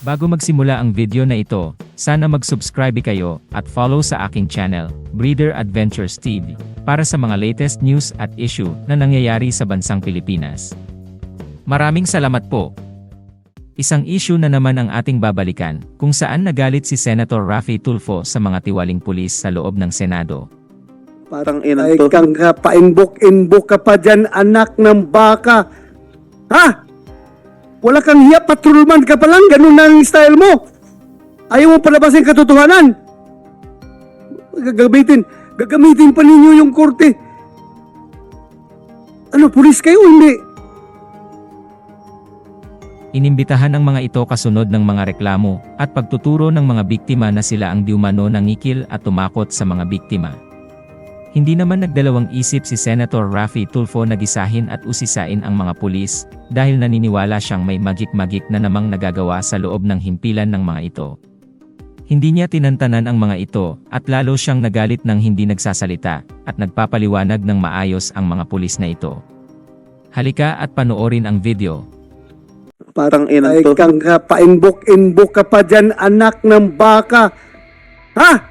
Bago magsimula ang video na ito, sana mag-subscribe kayo at follow sa aking channel, Breeder Adventures TV, para sa mga latest news at issue na nangyayari sa bansang Pilipinas. Maraming salamat po. Isang issue na naman ang ating babalikan, kung saan nagalit si Senator Raffy Tulfo sa mga tiwaling pulis sa loob ng Senado. Parang inang Ay to. kang painbok-inbok ka pa dyan, anak ng baka. Ha? Wala kang hiya, patrolman ka pa lang, ganun na ang style mo. Ayaw mo palabasin katotohanan. Gagamitin pa ninyo yung korte. Ano, pulis kayo? Hindi. Inimbitahan ang mga ito kasunod ng mga reklamo at pagtuturo ng mga biktima na sila ang diumano nangikil at tumakot sa mga biktima. Hindi naman nagdalawang isip si Senator Raffy Tulfo na gisahin at usisain ang mga pulis dahil naniniwala siyang may magik-magik na namang nagagawa sa loob ng himpilan ng mga ito. Hindi niya tinantanan ang mga ito at lalo siyang nagalit nang hindi nagsasalita at nagpapaliwanag ng maayos ang mga pulis na ito. Halika at panoorin ang video. Parang inang Ay to. kang painbok-inbok ka pa dyan, anak ng baka. Ha?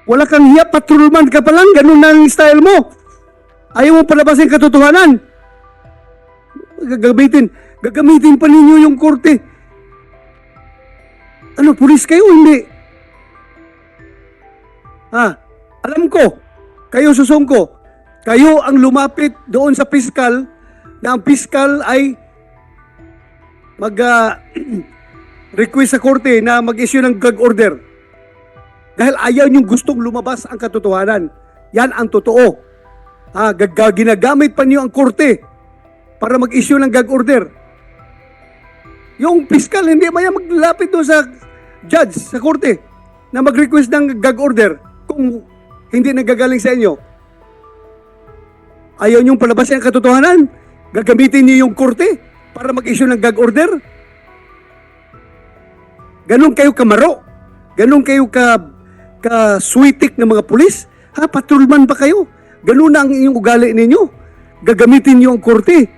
Wala kang hiya, patrolman ka pa lang, ganun na ang style mo. Ayaw mo palabasin katotohanan. Gagamitin pa ninyo yung korte. Ano, pulis kayo? Hindi. Ha? Alam ko, kayo susungko. Kayo ang lumapit doon sa piskal na ang piskal ay request sa korte na mag-issue ng gag order. Dahil ayaw niyong gustong lumabas ang katotohanan. Yan ang totoo. Ginagamit pa niyo ang korte para mag-issue ng gag order. Yung piskal, hindi ba yan maglapit doon sa judge, sa korte, na mag-request ng gag order kung hindi nagagaling sa inyo? Ayaw niyong palabasin ang katotohanan? Gagamitin niyo yung korte para mag-issue ng gag order? Ganon kayo kamaro? Ganon kayo ka-sweetik ng mga pulis? Ha? Patrolman ba kayo? Ganon na ang inyong ugali ninyo? Gagamitin niyo ang korte?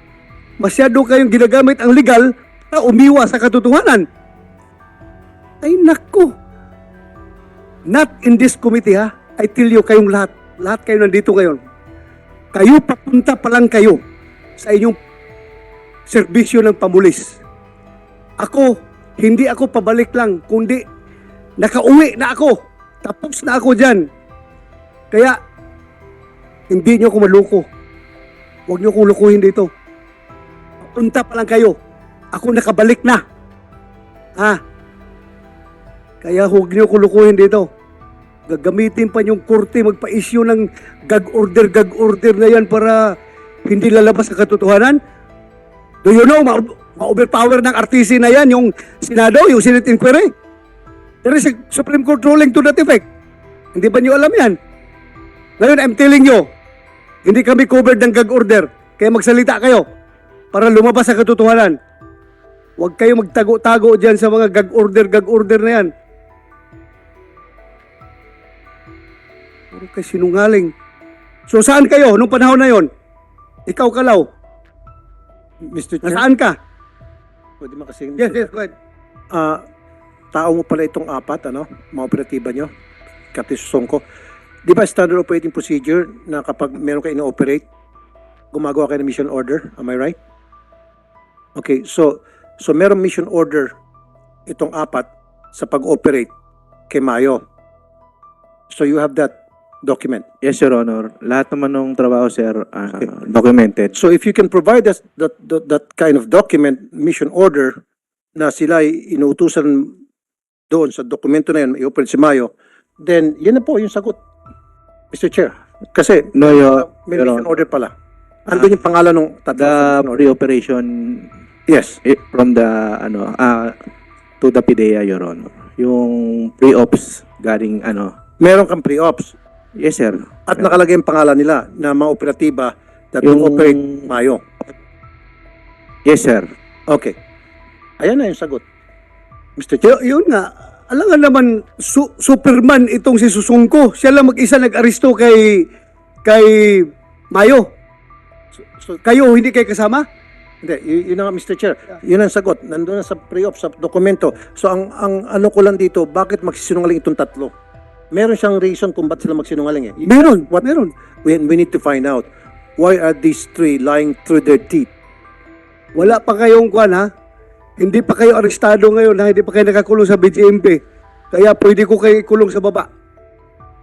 Masyado kayong ginagamit ang legal na umiwas sa katotohanan. Ay nako. Not in this committee ha. I tell you kayong lahat. Lahat kayo nandito ngayon. Kayo papunta pa lang kayo sa inyong serbisyo ng pamulis. Ako, hindi ako pabalik lang, kundi nakauwi na ako. Tapos na ako dyan. Kaya, hindi nyo ako maluko. Huwag nyo akong lukuhin dito. Papunta pa lang kayo. Ako nakabalik na. Ha? Kaya huwag nyo akong lukuhin dito. Gagamitin pa yung korte, magpa-issue ng gag order na yan para hindi lalabas sa katotohanan. Do you know, ma-overpower ng RTC na yan, yung Senado, yung Senate Inquiry. There is a Supreme Court ruling to that effect. Hindi ba nyo alam yan? Ngayon, I'm telling you, hindi kami covered ng gag order. Kaya magsalita kayo para lumabas sa katotohanan. Huwag kayo magtago-tago dyan sa mga gag order na yan. Puro kayo sinungaling. So saan kayo nung panahon na yon? Ikaw, Kalaw. Mr. Chair, Nasaan ka? pwede makasing. Yes, go ahead. Tao mo pala itong apat, mga operatiba nyo, Captain Susongko. Di ba standard operating procedure na kapag meron kayo ino-operate, gumagawa kayo ng mission order? Am I right? Okay, so meron mission order itong apat sa pag-operate kay Mayo. So you have that document. Yes, Your Honor. Lahat naman ng trabaho, sir, documented. So if you can provide us that kind of document, mission order, na sila ay inuutusan doon sa dokumento na yun, i-operate si Mayo, then yan na po yung sagot, Mr. Chair. Kasi No, may Your mission Honor. order pala. Andun yung pangalan ng The tatlo. pre-operation Yes. from the, to the PIDEA, Your Honor. Yung pre-ops galing, Meron kang pre-ops. yes, sir. At nakalagay yung pangalan nila na mga operatiba that will Yung- operate Mayo. Yes, sir. Okay. Ayan na yung sagot, Mr. Chair. Yun nga, alam nga naman, Superman itong si Susungko. Siya lang mag-isa nag-aristo kay Mayo. So, kayo, hindi kayo kasama? Hindi, yun na nga, Mr. Chair. Yun ang sagot. Nandun na sa pre-op, sa dokumento. So, ang ano ko lang dito, bakit magsisinungaling itong tatlo? Meron siyang reason kung ba't sila magsinungaling eh. Meron, What- meron. We need to find out, why are these three lying through their teeth? Wala pa kayong kwan ha. Hindi pa kayo arestado ngayon ha. Hindi pa kayo nakakulong sa BGMP. Kaya pwede ko kayo ikulong sa baba.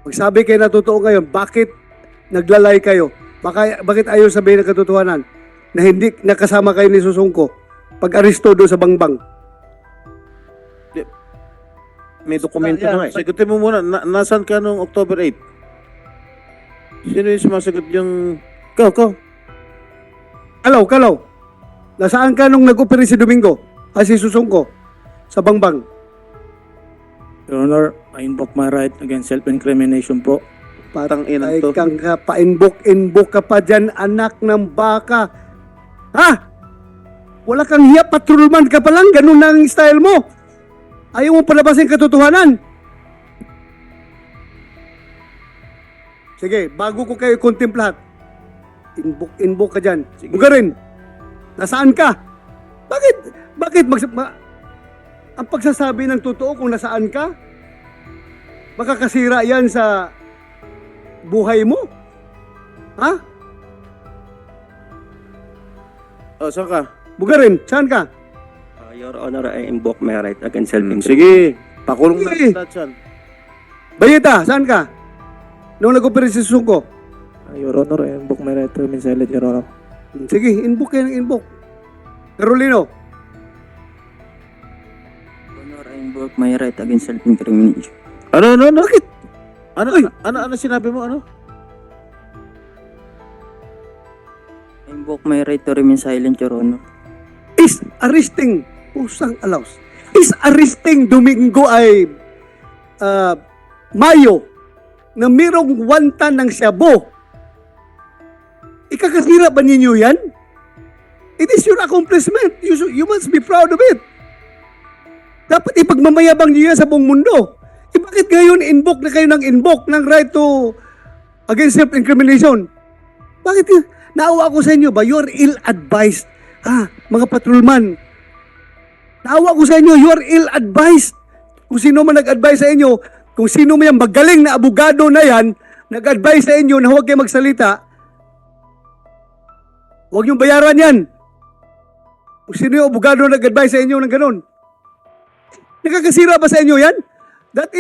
Magsabi kayo na totoo ngayon, bakit naglalay kayo? Bakit ayaw sabihin ng katotohanan na hindi nakasama kayo ni Susungko pag-aresto doon sa Bangbang? May dokumento na nga eh. Sagutin mo muna, nasan ka nung October 8? Sino yung sumasagot yung... Go. Kalaw. Nasaan ka nung nag-operate si Domingo? Si Susungko? Sa Bangbang? Your Honor, I invoke my right against self-incrimination po. Patang inang Ay to. kang ka, pa-inbook ka pa dyan, anak ng baka. Ha? Wala kang hiya, patrolman ka pa lang, ganun na ang style mo. Ayaw mo palabasin katotohanan. Sige, bago ko kayo contemplate, inbook ka dyan. Bugarin, nasaan ka? Bakit ang pagsasabi ng totoo kung nasaan ka, makakasira yan sa buhay mo? Ha? Oh, saan ka? Bugarin, saan ka? Your Honor, I invoke my right against self-incrimination. Sige, pakulong na Sige. lahat yan. Bayeta, saan ka? Nung nag-operate si Susungko. Your Honor, I invoke my right to remain silent, Your Honor. Sige, inbook kayo ng inbook. Carolino, Honor, I invoke my right against self-incrimination. Ano? bakit? Uy. Ano sinabi mo, ano? I invoke my right to remain silent, Your Honor. Is arresting, pusang alaws, is arresting Domingo ay Mayo na mayroong 1 ton ng shabu. Ikakasira ba ninyo yan? It is your accomplishment. You must be proud of it. Dapat ipagmamayabang niyo yan sa buong mundo. Bakit ngayon invoke na kayo ng invoke ng right to against self-incrimination? Bakit yun? Naawa ako sa inyo ba? You are ill-advised. Mga patrolman. Naawa ko sa inyo, you are ill-advised. Kung sino man nag-advise sa inyo, kung sino man yung magaling na abogado na yan, nag-advise sa inyo na huwag kayo magsalita, huwag niyong bayaran yan. Kung sino yung abogado na nag-advise sa inyo ng ganun. Nakakasira ba sa inyo yan? That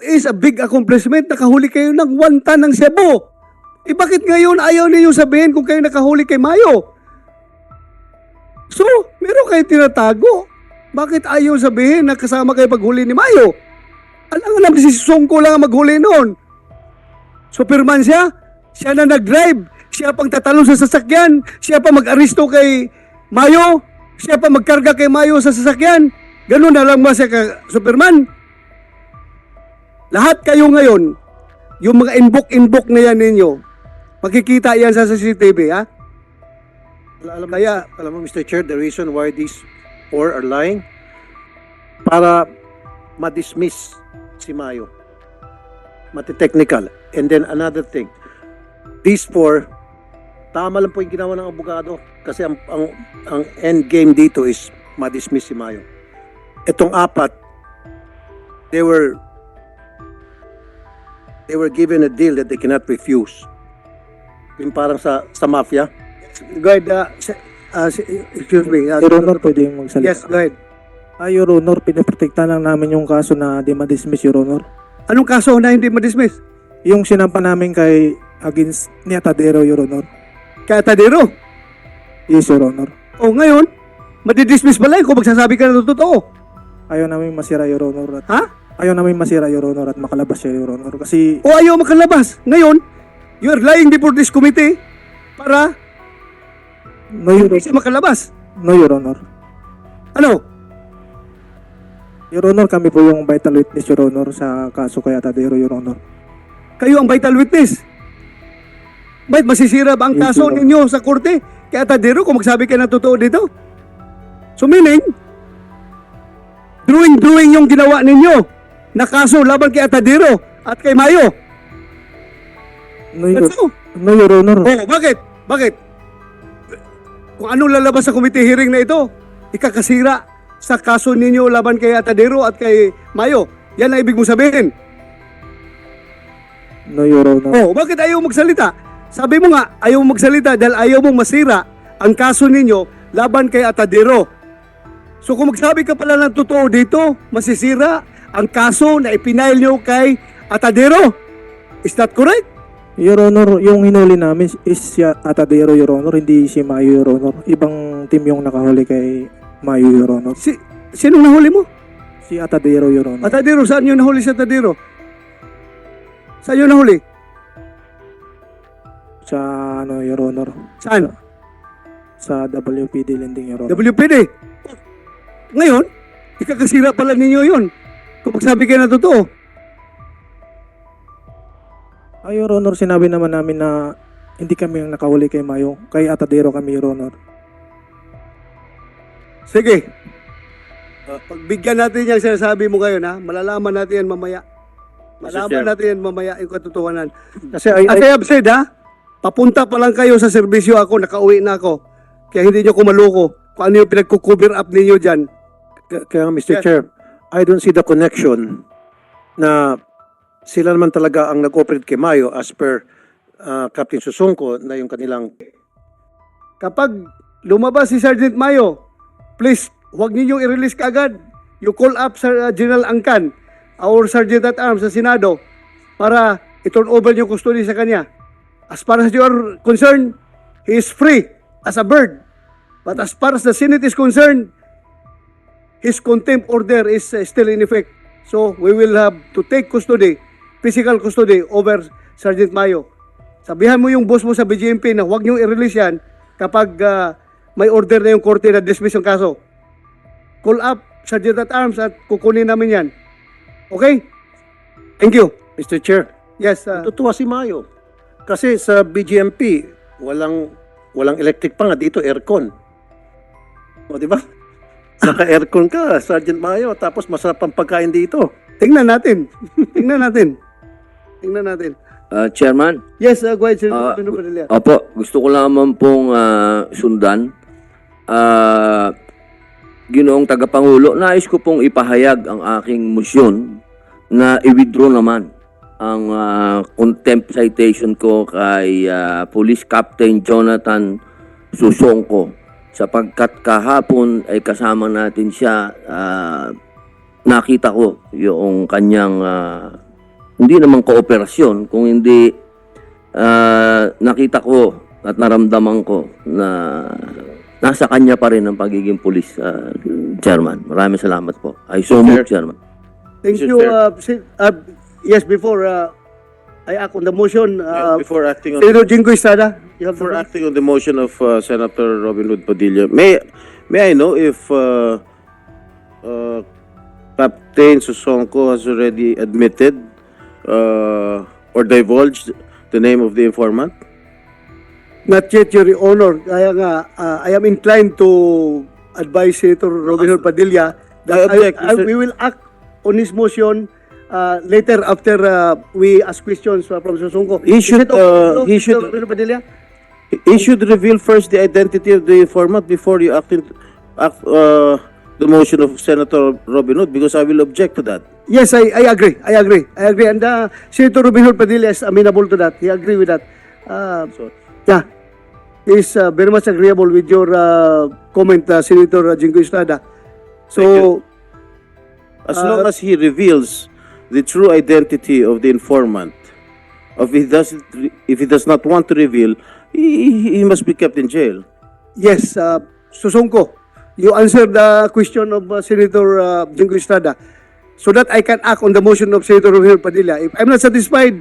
is a big accomplishment. Nakahuli kayo ng 1 ton ng Cebu. Bakit ngayon ayaw niyo sabihin kung kayo nakahuli kay Mayo? So, meron kayo tinatago. Bakit ayaw sabihin na kasama kayo paghuli ni Mayo? Alam si Susungko lang ang maghuli noon. Superman siya. Siya na nag-drive. Siya pang tatalon sa sasakyan. Siya pa mag-aristo kay Mayo. Siya pa magkarga kay Mayo sa sasakyan. Ganun na lang ba siya ka Superman? Lahat kayo ngayon, yung mga inbook na yan ninyo, makikita yan sa CCTV, ha? Alam mo, Mr. Chair, the reason why these four are lying, para ma-dismiss si Mayo. Mati-technical. And then another thing, these four, tama lang po yung ginawa ng abogado. Kasi ang end game dito is ma-dismiss si Mayo. Itong apat, they were given a deal that they cannot refuse. Yung parang sa mafia. Go ahead, excuse me. Your Honor, pwede yung magsalita. Yes, go ahead. Your Honor, pinaprotekta lang namin yung kaso na di ma-dismiss, Your Honor. Anong kaso na hindi ma-dismiss? Yung sinampa namin kay against ni Atadero, Your Honor. Kaya Tadero. Yes, Your Honor. O ngayon, madidismiss pala yun kung magsasabi ka na totoo. Ayaw namin masira, Your Honor. At Ha? ayaw namin masira, Your Honor, at makalabas siya, Your Honor. Kasi O ayaw makalabas. Ngayon, you're lying before this committee para no, Your hindi siya makalabas. No, Your Honor. Ano? Your Honor, kami po yung vital witness, Your Honor, sa kaso kay Atadero, Your Honor. Kayo ang vital witness. Bakit masisira ba ang Yes, kaso Your Honor. ninyo sa korte? Kaya Tadero kung magsabi kayo ng totoo dito. So meaning, drawing yung ginawa ninyo na kaso laban kay Atadero at kay Mayo. No, Your, That's all. no, Your Honor. Oh, bakit? Bakit? kung anong lalabas sa committee hearing na ito, ikakasira sa kaso ninyo laban kay Atadero at kay Mayo. Yan ang ibig mong sabihin. No, Your Honor. Oh, bakit ayaw magsalita? Sabi mo nga, ayaw magsalita dahil ayaw mong masira ang kaso ninyo laban kay Atadero. So kung magsabi ka pala ng totoo dito, masisira ang kaso na ipinail nyo kay Atadero. Is that correct? Your Honor, yung hinuli namin is si Atadero, Your Honor, hindi si Mayo, Your Honor. Ibang team yung nakahuli kay Mayo, Your Honor. Sinong nahuli mo? Si Atadero, Your Honor. Atadero, saan yun nahuli si Atadero? Saan yun nahuli? Sa, ano, Your Honor. Saan? Sa WPD Lending, Your Honor. WPD. Ngayon, ikakasira pala ninyo yun. Kung magsabi kayo na totoo. Ay, Your Honor, sinabi naman namin na hindi kami yung nakahuli kay Mayo. Kay Atadero kami, Your Honor. Sige. Pagbigyan natin yung sinasabi mo ngayon, ha? Malalaman natin yan mamaya. Malalaman natin yan mamaya yung katotohanan. Kasi As I have said, ha? Papunta pa lang kayo sa serbisyo ako, nakauwi na ako. Kaya hindi nyo kumaluko kung ano yung pinagkukover up ninyo dyan. kaya nga, Mr. Yes. Chair, I don't see the connection na sila naman talaga ang nag-operate kay Mayo as per Captain Susungko na yung kanilang Kapag lumabas si Sergeant Mayo, please, huwag ninyong i-release kaagad. You call up General Angkan, our Sergeant at Arms sa Senado, para i-turn over yung custody sa kanya. As far as you are concerned, he is free as a bird. But as far as the Senate is concerned, his contempt order is still in effect. So we will have to take custody, physical custody over Sergeant Mayo. Sabihan mo yung boss mo sa BGMP na huwag niyong i-release yan kapag may order na yung korte na dismiss yung kaso. Call up Sergeant at Arms at kukunin namin yan. Okay? Thank you. Mr. Chair. Yes. Tutuwa si Mayo. Kasi sa BGMP, walang electric pa nga dito, aircon. O, di ba? Naka-aircon ka, Sergeant Mayo, tapos masarap ang pagkain dito. Tingnan natin. Tingnan natin. Tingnan natin. Chairman, Yes, go ahead, Sir. opo, gusto ko lamang pong sundan. Ginoong Tagapangulo, nais ko pong ipahayag ang aking motion na i-withdraw naman ang contempt citation ko kay Police Captain Jonathan Susongko sapagkat kahapon ay kasama natin siya. Nakita ko yung kanyang hindi naman kooperasyon, kung hindi nakita ko at naramdaman ko na nasa kanya pa rin ang pagiging pulis, Chairman. Maraming salamat po. I so move, Chairman. Thank Mr. you. Yes, before I act on the motion, Before acting on Senator Jingo Estrada, you have the For floor. acting on the motion of Senator Robin Hood Padilla, may I know if Captain Susongko has already admitted or divulged the name of the informant? Not yet, Your Honor. Kaya nga, I am inclined to advise Senator Robin Hood Padilla that I object, Mr. we will act on his motion later after we ask questions from Susungko. He should, Senator he should- Robin Hood Padilla? He should reveal first the identity of the informant before you act the motion of Senator Robin Hood, because I will object to that. Yes, I agree. I agree. And Senator Robin Hood Padilla is amenable to that. He agree with that. Yeah, he's very much agreeable with your comment, Senator Jingo Estrada. So, As long as he reveals the true identity of the informant, if he does not want to reveal, he must be kept in jail. yes, Susungko, you answered the question of Senator Jingo Estrada so that I can act on the motion of Senator Robin Hood Padilla. If I'm not satisfied,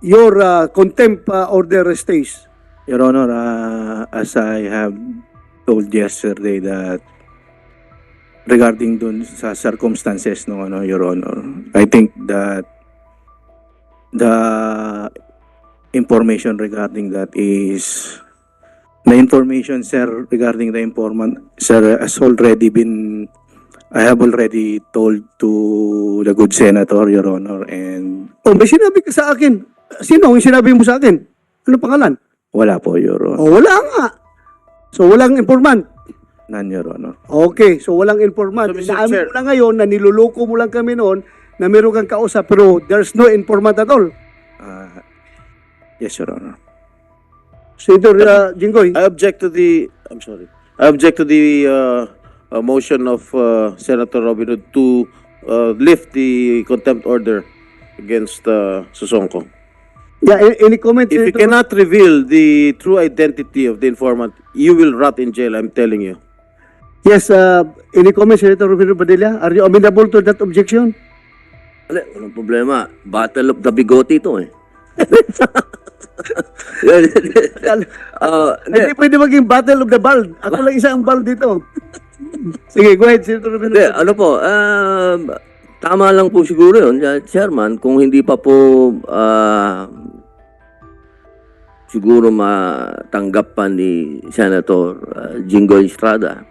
your contempt order stays. Your Honor, as I have told yesterday that regarding dun sa circumstances no Your Honor, I think that the information regarding that is the information, sir, regarding the informant, sir, has already been, I have already told to the good Senator, Your Honor, and Oh, may sinabi ka sa akin. Sino ang sinabi mo sa akin? Ano pangalan? Wala po, Your Honor. O wala nga. So walang informant. None, Your Honor. Okay, so walang informant. So, Mr. Inaamin Chair- mo na ngayon na niluloko mo lang kami noon na meron kang kausap pero there's no informant at all. Yes, Your Honor. Senator Jinggoy. I object to the, I'm sorry. I object to the motion of Senator Robin Hood to lift the contempt order against Susongko. Yeah, any comment? If you Senator? cannot reveal the true identity of the informant, you will rot in jail, I'm telling you. Yes, any comment, Senator Rufino Padilla? Are you amenable to that objection? Wala, walang problema. Battle of the bigote ito eh. Hindi pwede maging battle of the bald. Ako lang isa ang bald dito. Sige, go ahead, Senator Rufino. Hindi, ano po, tama lang po siguro yun, Chairman, kung hindi pa po siguro matanggap pa ni Senator Jinggoy Estrada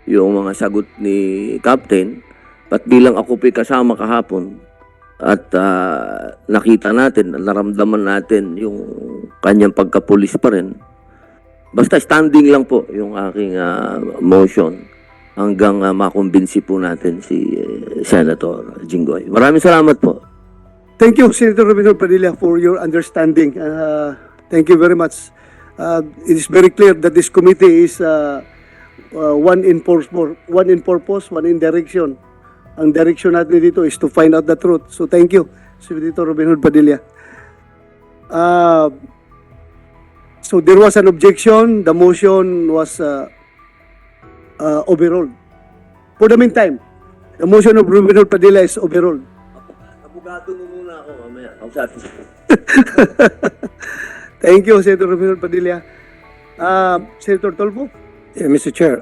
yung mga sagot ni Captain, at bilang ako po'y kasama kahapon at nakita natin, naramdaman natin yung kanyang pagkapulis pa rin. Basta standing lang po yung aking motion hanggang makumbinsi po natin si Senator Jinggoy. Maraming salamat po. Thank you, Senator Rufino Padilla, for your understanding. Thank you very much. It is very clear that this committee is one in purpose, one in direction. Ang direction natin dito is to find out the truth. So thank you, Senator Robin Hood Padilla. So there was an objection. The motion was overruled. For the meantime, the motion of Robin Hood Padilla is overruled. Abogado mo muna ako mamaya. Kausapin. Thank you, Senator Robin Hood Padilla. Senator Tolpo? Yeah, Mr. Chair,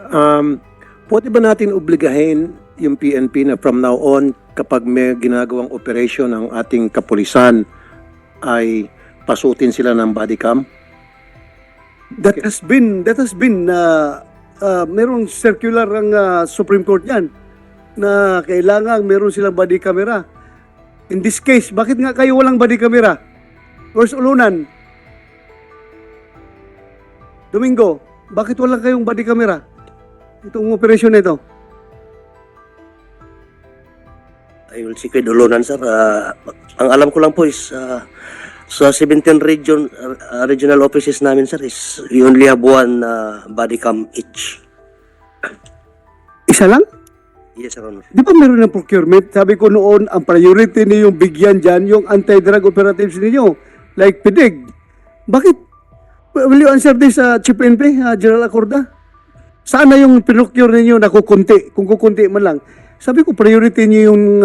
pwede ba natin obligahin yung PNP na from now on, kapag may ginagawang operation ng ating kapulisan, ay pasutin sila ng body cam? That has been merong circular ang Supreme Court yan na kailangan meron silang body camera. In this case, bakit nga kayo walang body camera? Where's Ulunan? Domingo, bakit walang kayong body camera? Itong operasyon na ito. I will seek with Ulunan, sir. Ang alam ko lang po is sa 17 regional offices namin, sir, is we only have one body cam each. Isa lang? Yes, Sir Honor. Di ba meron ng procurement? Sabi ko noon, ang priority niyo yung bigyan dyan, yung anti-drug operatives ninyo, like PIDIG. Bakit? Will you answer this, Chief PNP, General Acorda? Saan na yung pinocure ninyo na kukunti? Kung kukunti man lang. Sabi ko, priority niyo yung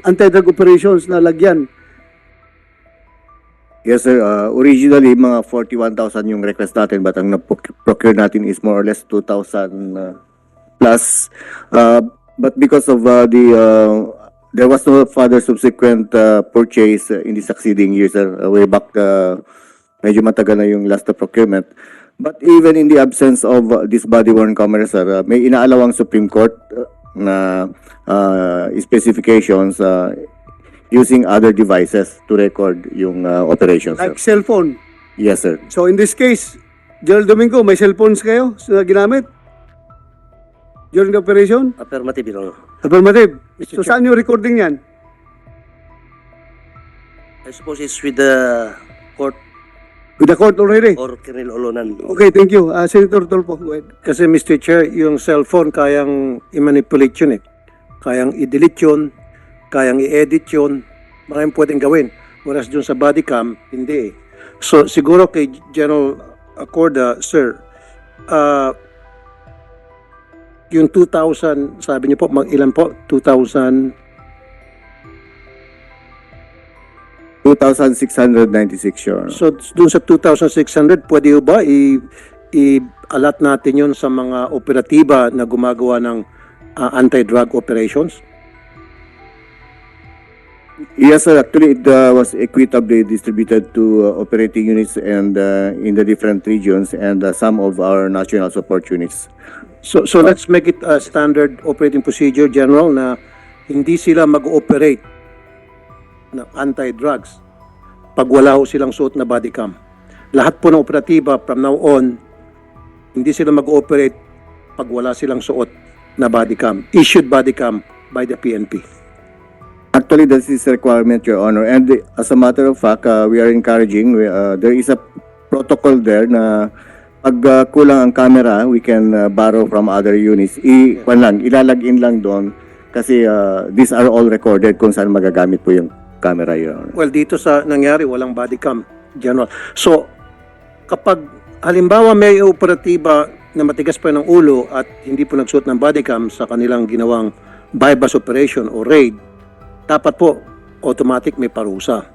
anti-drug operations na lagyan. Yes sir, originally mga 41,000 yung request natin but ang na-procure natin is more or less 2,000 plus. But because of there was no further subsequent purchase in the succeeding years, sir. Way back, medyo matagal na yung last procurement. But even in the absence of this body-worn camera, sir, may inaalawang Supreme Court na specifications using other devices to record yung operations, Like sir. cellphone. Yes, sir. So in this case, General Domingo, may cellphones kayo na ginamit? During the operation? Affirmative, Your Honor. Affirmative. So saan yung recording yan? I suppose it's with the court With the court already? or Colonel Ulunan. Okay, thank you. Senator Tolpo, go ahead. Kasi Mr. Chair, yung cellphone kayang i-manipulate yun eh. Kayang i-delete yun, kayang i-edit yun, maraming pwedeng gawin. Whereas dun sa body cam, hindi eh. So siguro kay General Acorda, sir, yung 2,000, sabi niyo po, ilan po? 2,696, Your Honor. So dun sa 2,600, pwede ba i-alat natin yun sa mga operatiba na gumagawa ng anti-drug operations? Yes, sir. Actually, it was equitably distributed to operating units and in the different regions and some of our national support units. So let's make it a standard operating procedure, General, na hindi sila mag-ooperate ng anti-drugs pag wala ho silang suot na body cam. lahat po ng operatiba from now on, hindi sila mag-ooperate pag wala silang suot na body cam, issued body cam by the PNP. Actually, this is a requirement, Your Honor. And as a matter of fact, we are encouraging, there is a protocol there na pag kulang ang camera, we can borrow from other units. Ilalagin lang doon kasi these are all recorded kung saan magagamit po yung camera, Your Honor. Well, dito sa nangyari, walang body cam, General. So, kapag halimbawa may operatiba na matigas pa ng ulo at hindi po nagsuot ng body cam sa kanilang ginawang bypass operation o raid, dapat po automatic may parusa.